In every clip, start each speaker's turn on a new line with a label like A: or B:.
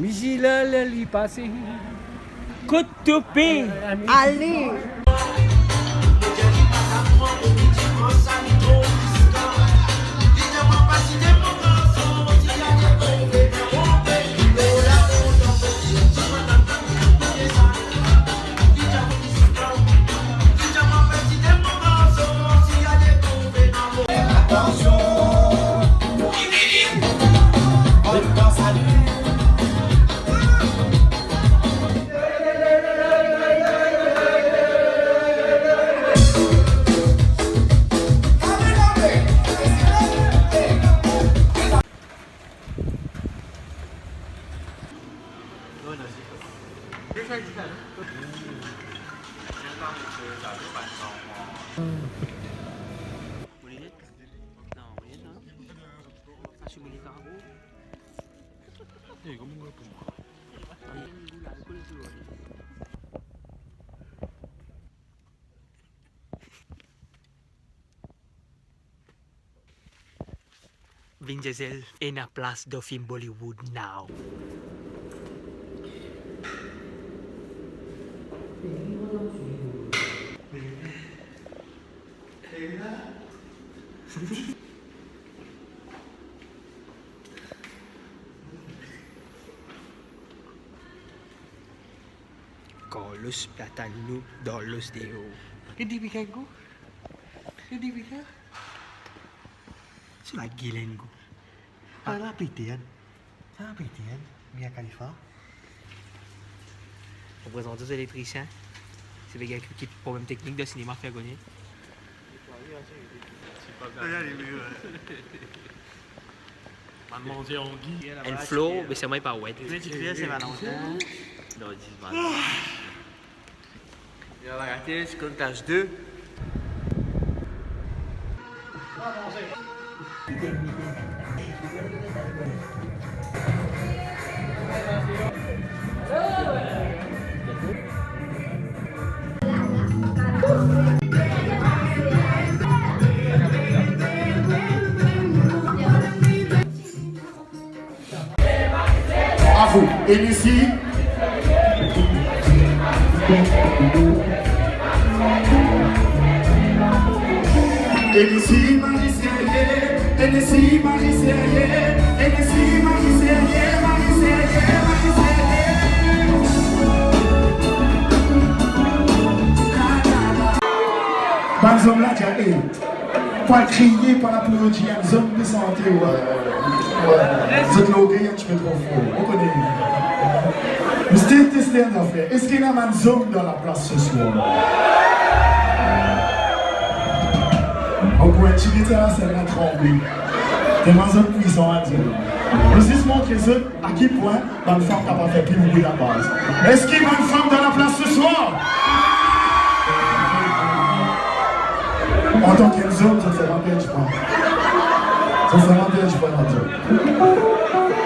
A: Vigilal lui passer. Coup de toupé.
B: Allez.
C: Vin Diesel in a place do film Bollywood now. Carlos Platano Dolos Deo. Hindi bigay ko. Hindi bigay. Sila gilen ko.
D: Sana pitian. Sana pitian. Mia Khalifa.
C: Représentant aux électriciens. C'est des gars qui ont problème technique de cinéma fait gagner. And flow, mais c'est moi pas wet.
B: C'est Valentin.
C: Non, dis Valentin.
B: Il va rater, c'est comptage 2.
D: À vous. Et ici. Ici, Marie-Sérieux, ici, Marie-Sérieux, ici, Marie-Sérieux, Marie-Sérieux, Marie-Sérieux. Pas homme là, tu as pas crier, pas l'applaudir, un homme de santé, vous êtes logué, tu fais trop fort, on connaît. Vous êtes testé en affaire. Est-ce qu'il y a un homme dans la place ce soir? On peut utiliser la scène à trembler. Des gens puissants à dire. Nous juste montrer à quel point une femme n'a pas fait plus de la base. Est-ce qu'il y a une femme dans la place ce soir? En tant qu'homme, ça ne sert à rien, je crois. Ça ne sert à rien, je crois.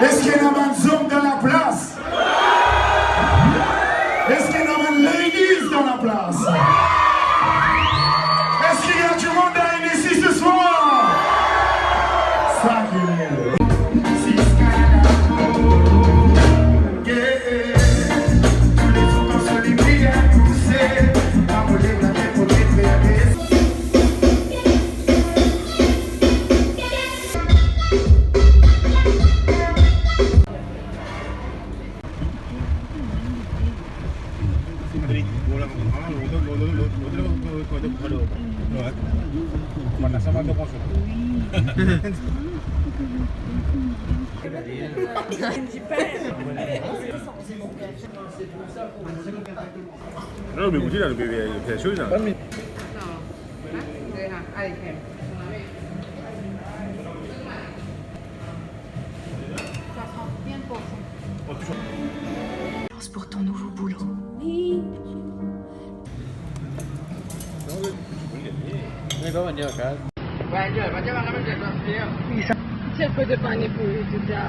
D: Est-ce qu'il y a un homme dans la place? Est-ce qu'il y a une ladies dans la place? Est-ce qu'il y a du monde à ici ce soir? Ça qui est.
E: Non, mais goûter là, il y a des choses là.
F: Non, allez, crème.
G: Pense pour ton nouveau boulot.
F: C'est pas de panier pour tout ça.